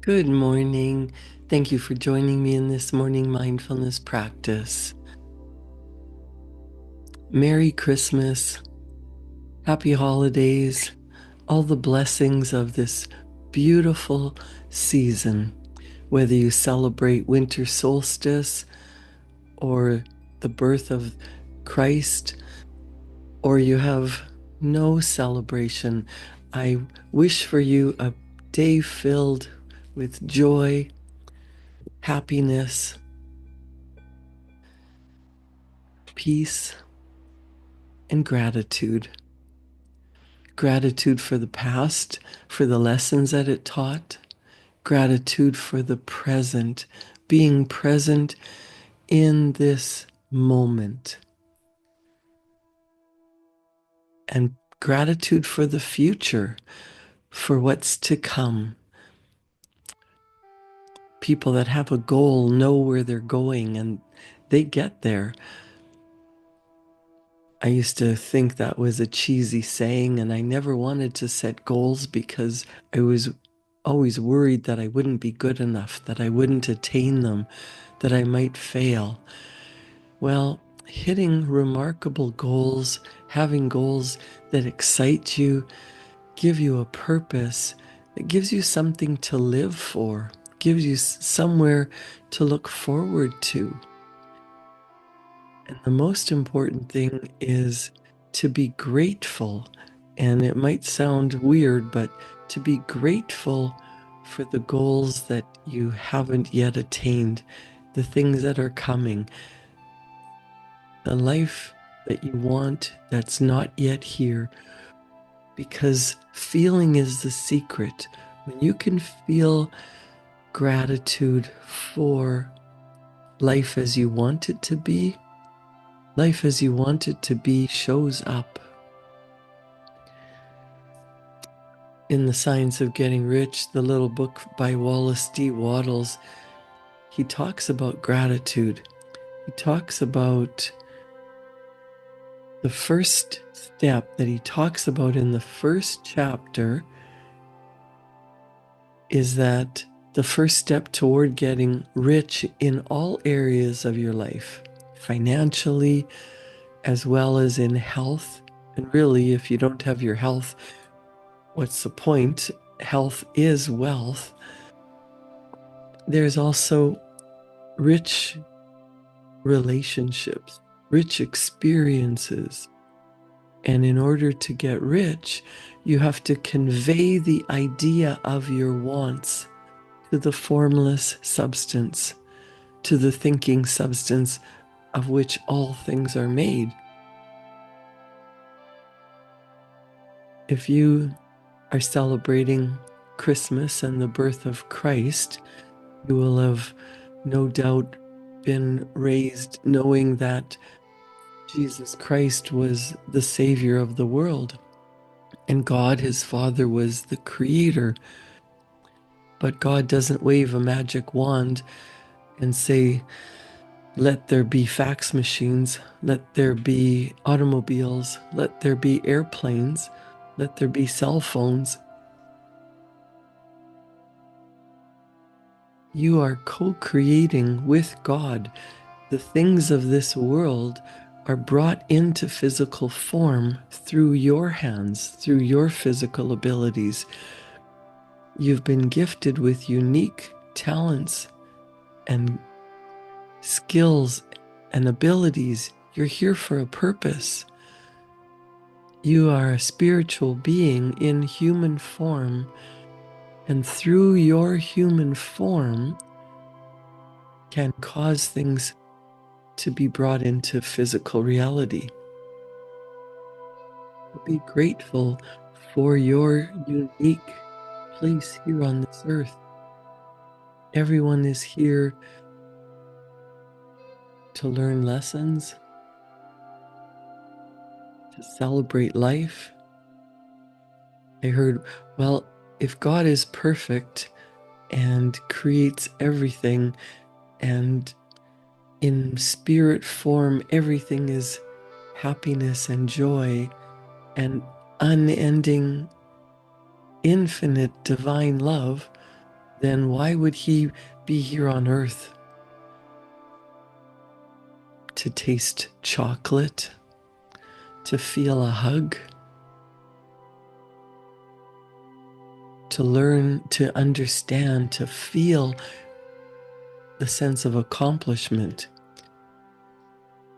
Good morning. Thank you for joining me in this morning mindfulness practice. Merry Christmas, happy holidays, all the blessings of this beautiful season. Whether you celebrate winter solstice or the birth of Christ, or you have no celebration, I wish for you a day filled with joy, happiness, peace, and gratitude. Gratitude for the past, for the lessons that it taught. Gratitude for the present, being present in this moment. And gratitude for the future, for what's to come. People that have a goal know where they're going and they get there. I used to think that was a cheesy saying, and I never wanted to set goals because I was always worried that I wouldn't be good enough, that I wouldn't attain them, that I might fail. Well, hitting remarkable goals, having goals that excite you, give you a purpose, it gives you something to live for, gives you somewhere to look forward to. And the most important thing is to be grateful. And it might sound weird, but to be grateful for the goals that you haven't yet attained, the things that are coming, the life that you want that's not yet here. Because feeling is the secret. When you can feel gratitude for life as you want it to be, life as you want it to be shows up. In The Science of Getting Rich, the little book by Wallace D. Wattles, he talks about gratitude. He talks about the first step that he talks about in the first chapter is that the first step toward getting rich in all areas of your life, financially, as well as in health. And really, if you don't have your health, what's the point? Health is wealth. There's also rich relationships, rich experiences. And in order to get rich, you have to convey the idea of your wants to the formless substance, to the thinking substance of which all things are made. If you are celebrating Christmas and the birth of Christ, you will have no doubt been raised knowing that Jesus Christ was the Savior of the world, and God, his Father, was the Creator. But God doesn't wave a magic wand and say, let there be fax machines, let there be automobiles, let there be airplanes, let there be cell phones. You are co-creating with God. The things of this world are brought into physical form through your hands, through your physical abilities. You've been gifted with unique talents and skills and abilities. You're here for a purpose. You are a spiritual being in human form, and through your human form can cause things to be brought into physical reality. Be grateful for your unique place here on this earth. Everyone is here to learn lessons, to celebrate life. I heard, well, if God is perfect and creates everything, and in spirit form, everything is happiness and joy and unending, infinite divine love, then why would he be here on earth? To taste chocolate? To feel a hug? To learn, to understand, to feel the sense of accomplishment,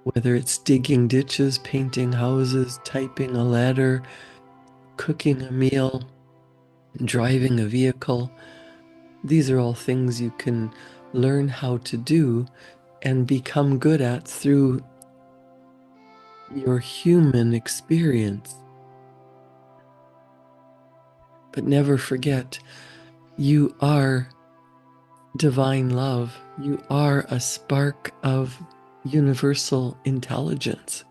whether it's digging ditches, painting houses, typing a letter, cooking a meal, driving a vehicle. These are all things you can learn how to do and become good at through your human experience. But never forget, you are divine love. You are a spark of universal intelligence.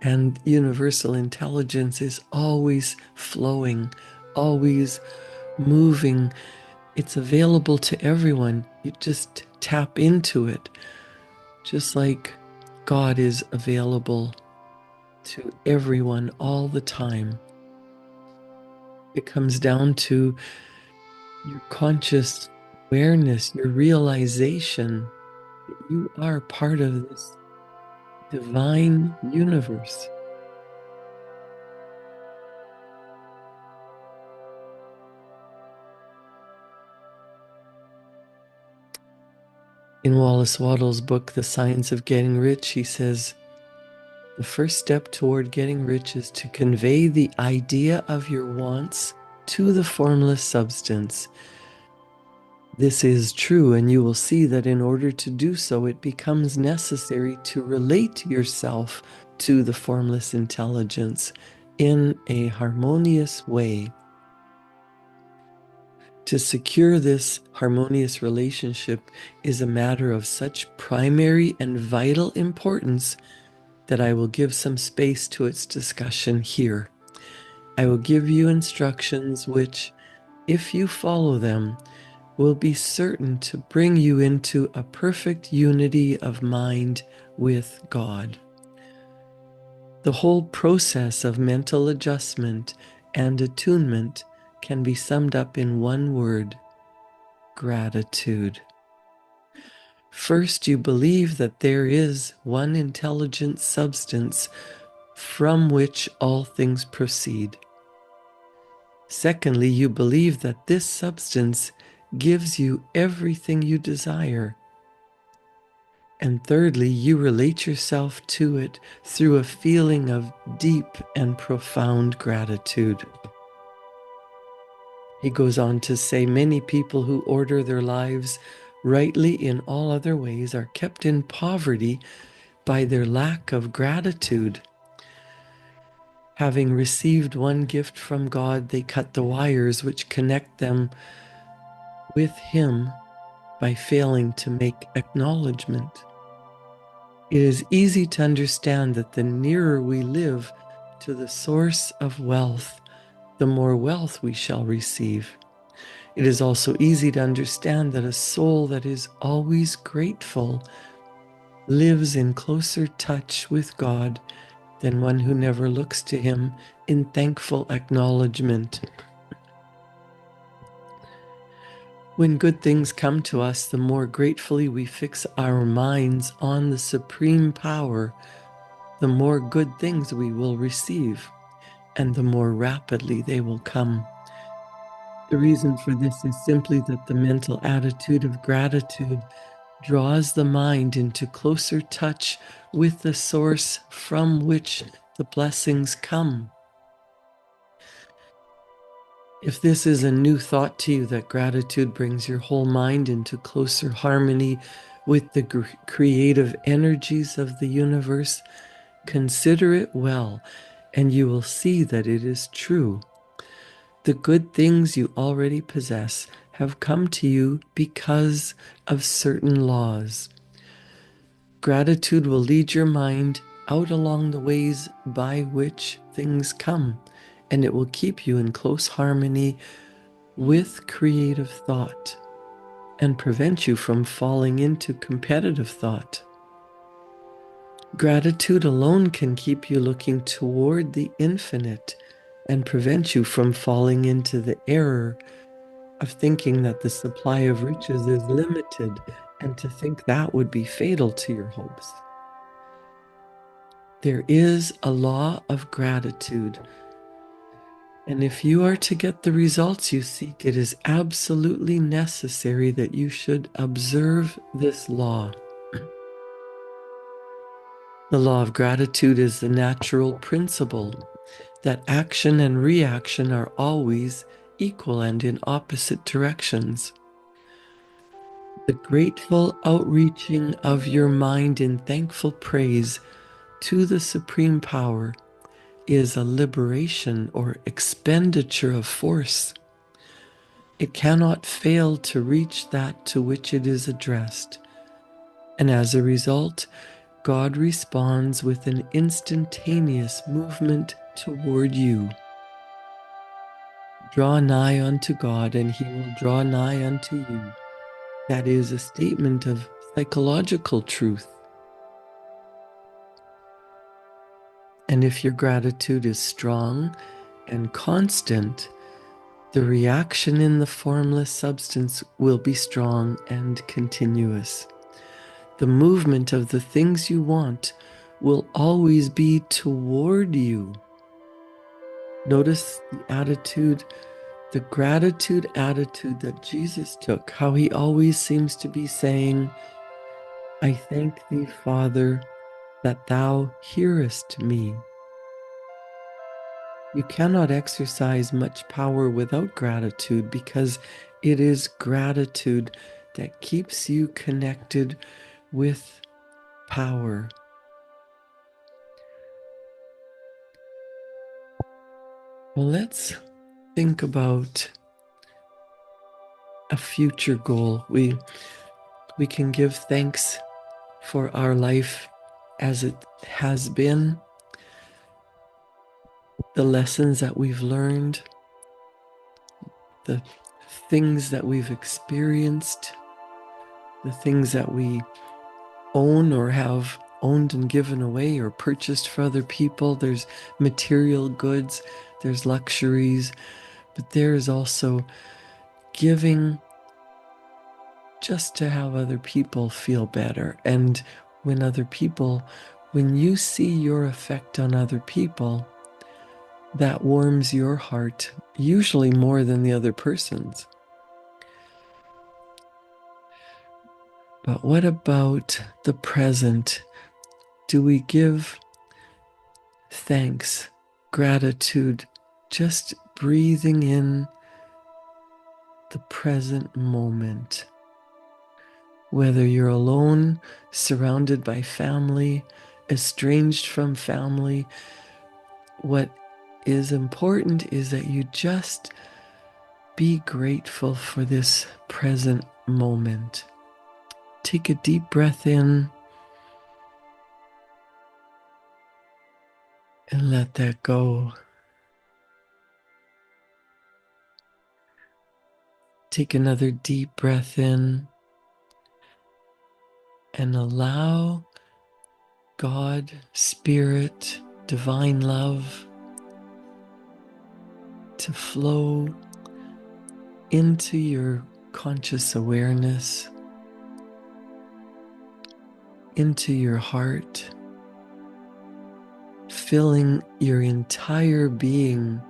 And universal intelligence is always flowing, always moving. It's available to everyone. You just tap into it, just like God is available to everyone all the time. It comes down to your conscious awareness, your realization that you are part of this divine universe. In Wallace Wattles' book, The Science of Getting Rich, he says, the first step toward getting rich is to convey the idea of your wants to the formless substance. This is true, and you will see that in order to do so, it becomes necessary to relate yourself to the formless intelligence in a harmonious way. To secure this harmonious relationship is a matter of such primary and vital importance that I will give some space to its discussion here. I will give you instructions which, if you follow them, will be certain to bring you into a perfect unity of mind with God. The whole process of mental adjustment and attunement can be summed up in one word: gratitude. First, you believe that there is one intelligent substance from which all things proceed. Secondly, you believe that this substance gives you everything you desire. And thirdly, you relate yourself to it through a feeling of deep and profound gratitude. He goes on to say, many people who order their lives rightly in all other ways are kept in poverty by their lack of gratitude. Having received one gift from God, they cut the wires which connect them with Him by failing to make acknowledgement. It is easy to understand that the nearer we live to the source of wealth, the more wealth we shall receive. It is also easy to understand that a soul that is always grateful lives in closer touch with God than one who never looks to Him in thankful acknowledgement. When good things come to us, the more gratefully we fix our minds on the supreme power, the more good things we will receive, and the more rapidly they will come. The reason for this is simply that the mental attitude of gratitude draws the mind into closer touch with the source from which the blessings come. If this is a new thought to you, that gratitude brings your whole mind into closer harmony with the creative energies of the universe, consider it well, and you will see that it is true. The good things you already possess have come to you because of certain laws. Gratitude will lead your mind out along the ways by which things come, and it will keep you in close harmony with creative thought and prevent you from falling into competitive thought. Gratitude alone can keep you looking toward the infinite and prevent you from falling into the error of thinking that the supply of riches is limited, and to think that would be fatal to your hopes. There is a law of gratitude, and if you are to get the results you seek, it is absolutely necessary that you should observe this law. The law of gratitude is the natural principle that action and reaction are always equal and in opposite directions. The grateful outreaching of your mind in thankful praise to the Supreme Power is a liberation or expenditure of force. It cannot fail to reach that to which it is addressed. And as a result, God responds with an instantaneous movement toward you. Draw nigh unto God, and he will draw nigh unto you. That is a statement of psychological truth. And if your gratitude is strong and constant, the reaction in the formless substance will be strong and continuous. The movement of the things you want will always be toward you. Notice the attitude, the gratitude attitude that Jesus took, how he always seems to be saying, I thank thee, Father, that thou hearest me. You cannot exercise much power without gratitude, because it is gratitude that keeps you connected with power. Well, let's think about a future goal. We can give thanks for our life as it has been, the lessons that we've learned, the things that we've experienced, the things that we own or have owned and given away or purchased for other people. There's material goods, there's luxuries, but there is also giving just to have other people feel better. And when you see your effect on other people, that warms your heart, usually more than the other person's. But what about the present? Do we give thanks, gratitude, just breathing in the present moment? Whether you're alone, surrounded by family, estranged from family, what is important is that you just be grateful for this present moment. Take a deep breath in and let that go. Take another deep breath in and allow God, Spirit, divine love to flow into your conscious awareness, into your heart, filling your entire being,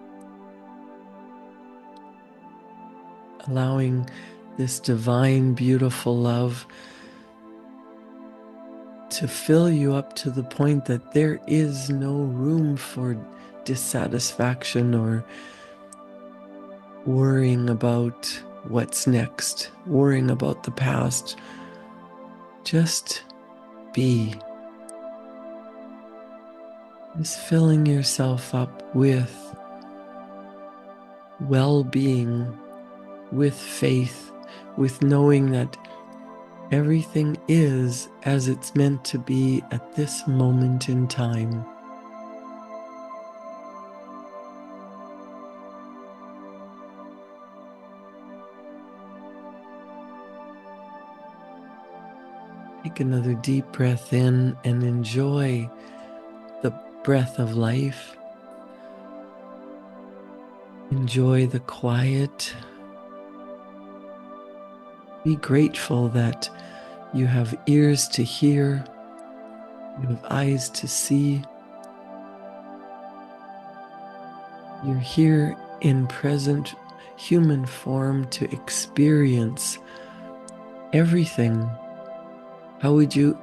allowing this divine, beautiful love to fill you up to the point that there is no room for dissatisfaction or worrying about what's next, worrying about the past. Just be. Just filling yourself up with well-being, with faith, with knowing that everything is as it's meant to be at this moment in time. Take another deep breath in and enjoy the breath of life. Enjoy the quiet. Be grateful that you have ears to hear, you have eyes to see. You're here in present human form to experience everything. How would you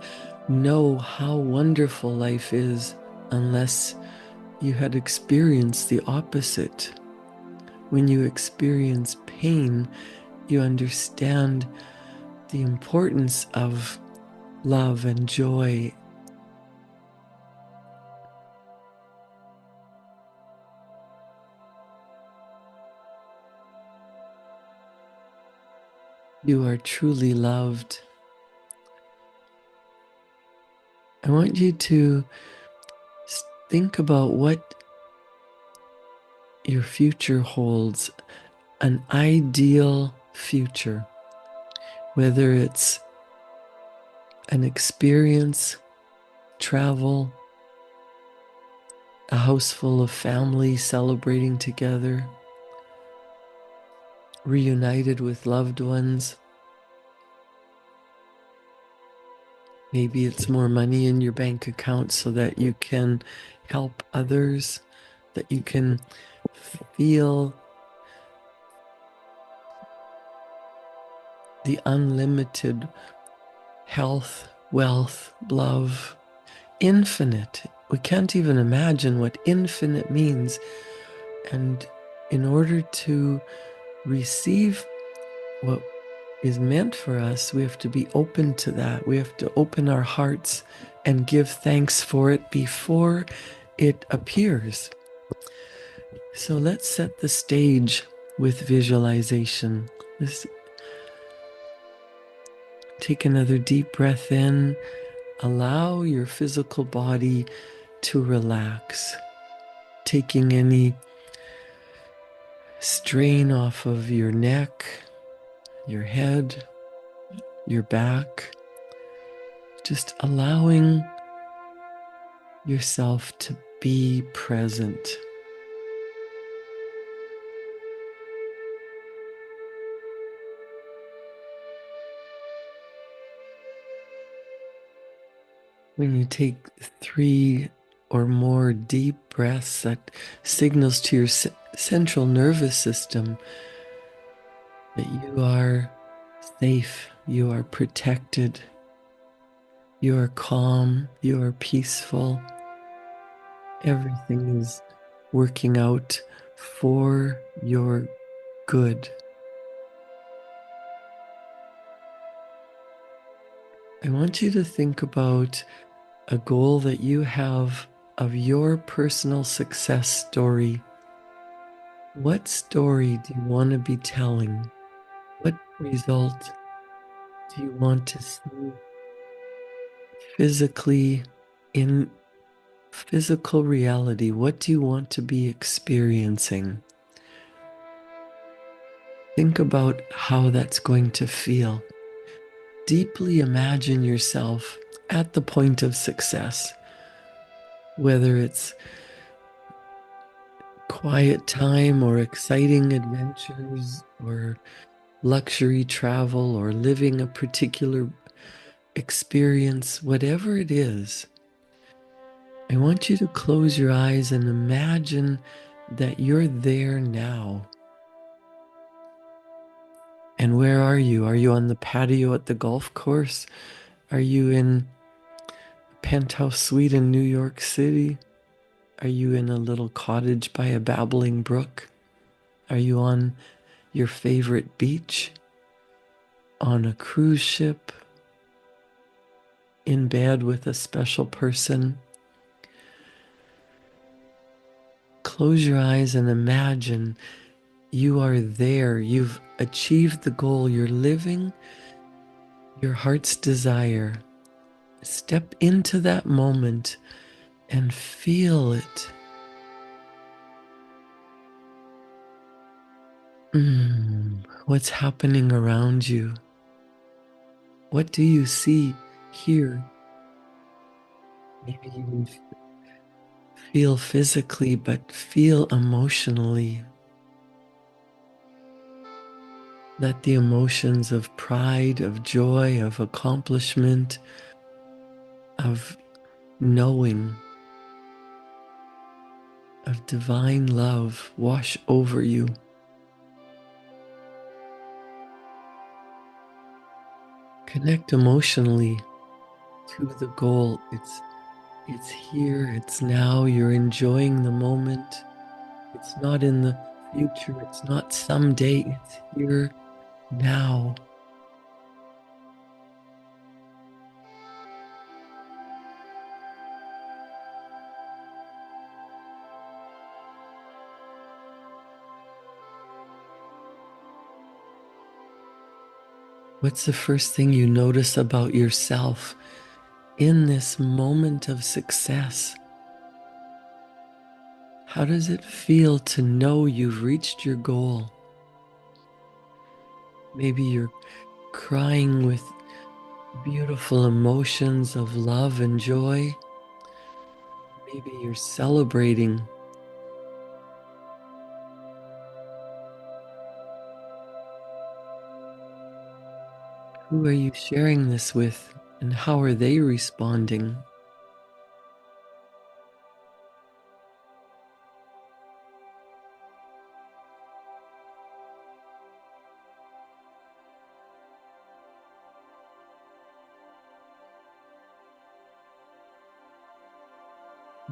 know how wonderful life is unless you had experienced the opposite? When you experience pain, you understand the importance of love and joy. You are truly loved. I want you to think about what your future holds, an ideal future, whether it's an experience, travel, a house full of family celebrating together, reunited with loved ones. Maybe it's more money in your bank account so that you can help others, that you can feel the unlimited health, wealth, love, infinite. We can't even imagine what infinite means. And in order to receive what is meant for us, we have to be open to that. We have to open our hearts and give thanks for it before it appears. So let's set the stage with visualization. Let's take another deep breath in. Allow your physical body to relax, taking any strain off of your neck, your head, your back. Just allowing yourself to be present. When you take 3 or more deep breaths, that signals to your central nervous system that you are safe, you are protected, you are calm, you are peaceful. Everything is working out for your good. I want you to think about a goal that you have of your personal success story. What story do you want to be telling? What result do you want to see physically in physical reality? What do you want to be experiencing? Think about how that's going to feel. Deeply imagine yourself at the point of success, whether it's quiet time or exciting adventures or luxury travel or living a particular experience, whatever it is. I want you to close your eyes and imagine that you're there now. And where are you? Are you on the patio at the golf course? Are you in a penthouse suite in New York City? Are you in a little cottage by a babbling brook? Are you on your favorite beach? On a cruise ship? In bed with a special person? Close your eyes and imagine you are there. You've achieved the goal. You're living your heart's desire. Step into that moment and feel it. What's happening around you? What do you see, hear? Maybe even feel physically, but feel emotionally. Let the emotions of pride, of joy, of accomplishment, of knowing, of divine love wash over you. Connect emotionally to the goal. It's here, it's now, you're enjoying the moment. It's not in the future, it's not someday, it's here now. What's the first thing you notice about yourself in this moment of success? How does it feel to know you've reached your goal? Maybe you're crying with beautiful emotions of love and joy. Maybe you're celebrating. Who are you sharing this with, and how are they responding?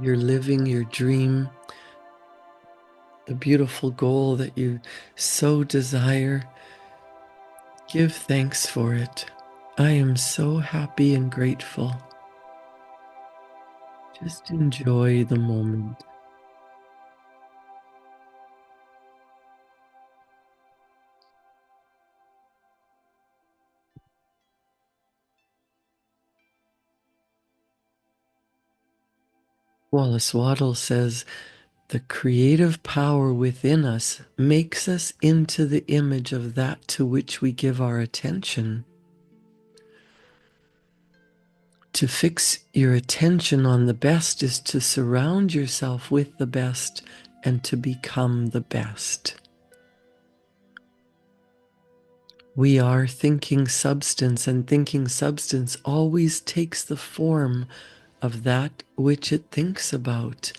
You're living your dream, the beautiful goal that you so desire. Give thanks for it. I am so happy and grateful. Just enjoy the moment. Wallace Waddle says, the creative power within us makes us into the image of that to which we give our attention. To fix your attention on the best is to surround yourself with the best and to become the best. We are thinking substance, and thinking substance always takes the form of that which it thinks about.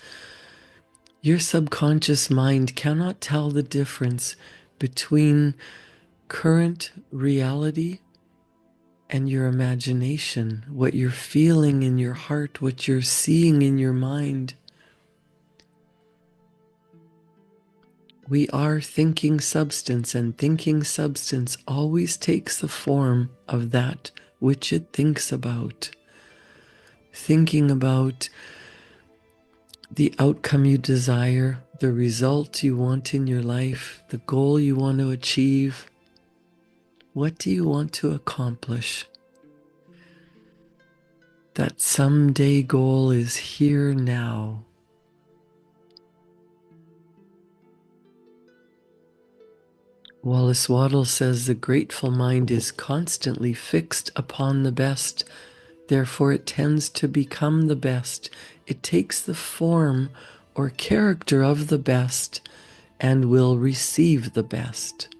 Your subconscious mind cannot tell the difference between current reality and your imagination, what you're feeling in your heart, what you're seeing in your mind. We are thinking substance, and thinking substance always takes the form of that which it thinks about. Thinking about the outcome you desire, the result you want in your life, the goal you want to achieve. What do you want to accomplish? That someday goal is here now. Wallace Waddle says the grateful mind is constantly fixed upon the best, therefore it tends to become the best. It takes the form or character of the best and will receive the best.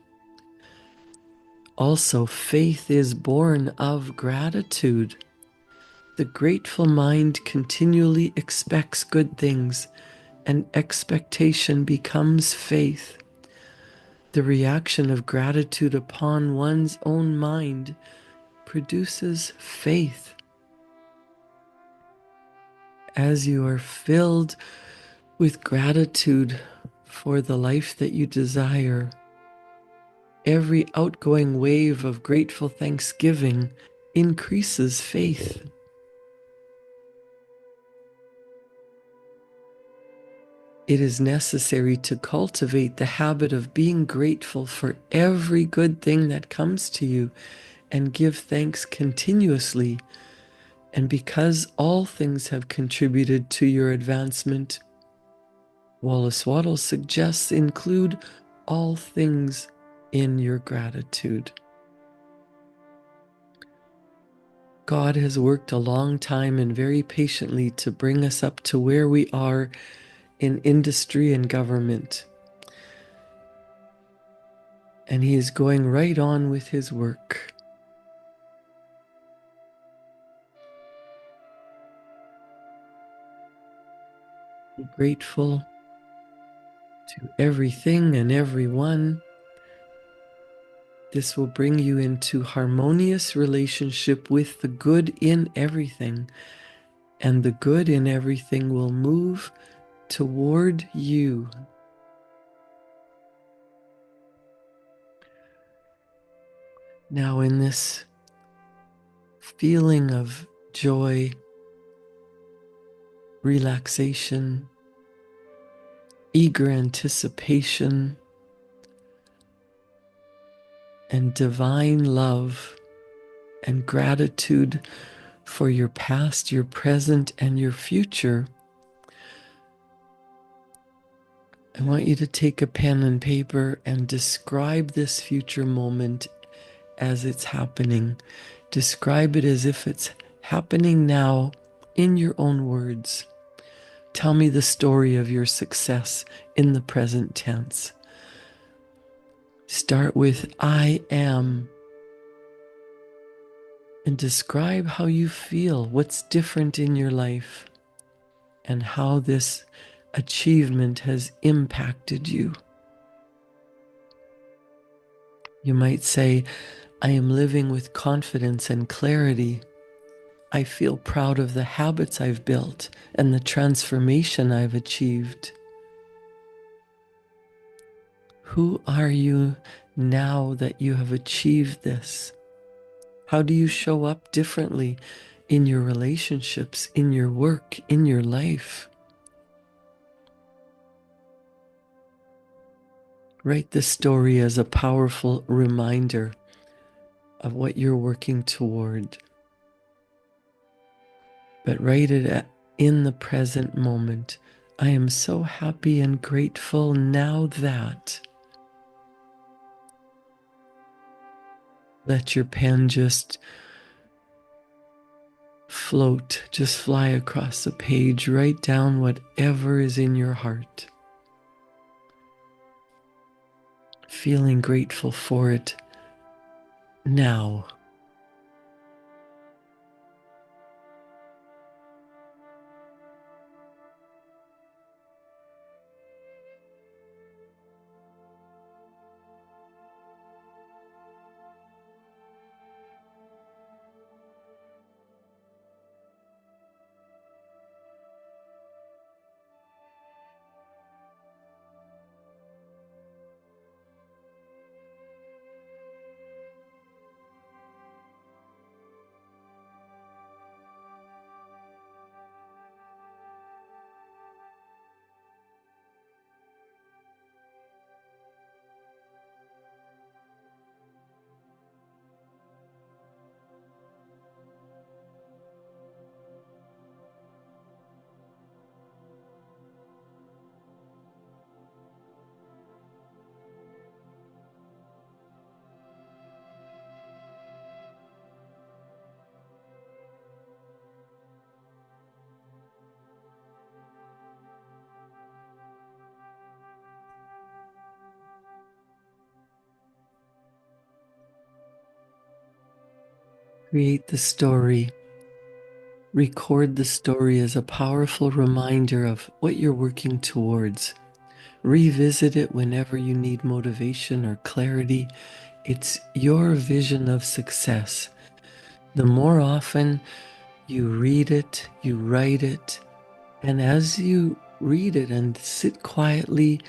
Also, faith is born of gratitude. The grateful mind continually expects good things, and expectation becomes faith. The reaction of gratitude upon one's own mind produces faith. As you are filled with gratitude for the life that you desire, every outgoing wave of grateful thanksgiving increases faith. It is necessary to cultivate the habit of being grateful for every good thing that comes to you and give thanks continuously. And because all things have contributed to your advancement, Wallace Waddle suggests include all things in your gratitude. God has worked a long time and very patiently to bring us up to where we are in industry and government. and he is going right on with his work. Be grateful to everything and everyone. This will bring you into harmonious relationship with the good in everything, and the good in everything will move toward you. Now, in this feeling of joy, relaxation, eager anticipation, and divine love and gratitude for your past, your present, and your future, I want you to take a pen and paper and describe this future moment as it's happening. Describe it as if it's happening now in your own words. Tell me the story of your success in the present tense. Start with I am and describe how you feel, what's different in your life, and how this achievement has impacted you. You might say, I am living with confidence and clarity. I feel proud of the habits I've built and the transformation I've achieved. Who are you now that you have achieved this? How do you show up differently in your relationships, in your work, in your life? Write the story as a powerful reminder of what you're working toward. But write it in the present moment. I am so happy and grateful now that. Let your pen just float, just fly across the page. Write down whatever is in your heart. Feeling grateful for it now. Create the story. Record the story as a powerful reminder of what you're working towards. Revisit it whenever you need motivation or clarity. It's your vision of success. The more often you read it, you write it, and as you read it and sit quietly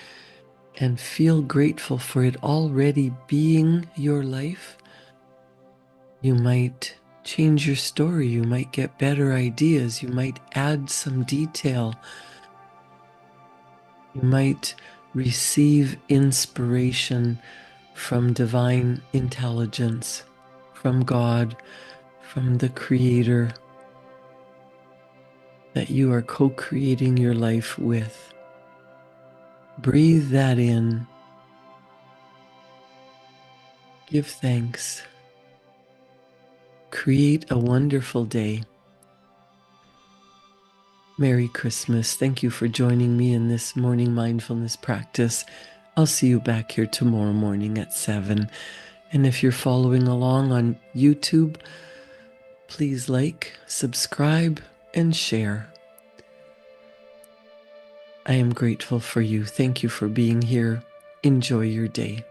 and feel grateful for it already being your life, you might change your story. You might get better ideas. You might add some detail. You might receive inspiration from divine intelligence, from God, from the Creator that you are co-creating your life with. Breathe that in. Give thanks. Create a wonderful day. Merry Christmas. Thank you for joining me in this morning mindfulness practice. I'll see you back here tomorrow morning at 7. And if you're following along on YouTube, please like, subscribe, and share. I am grateful for you. Thank you for being here. Enjoy your day.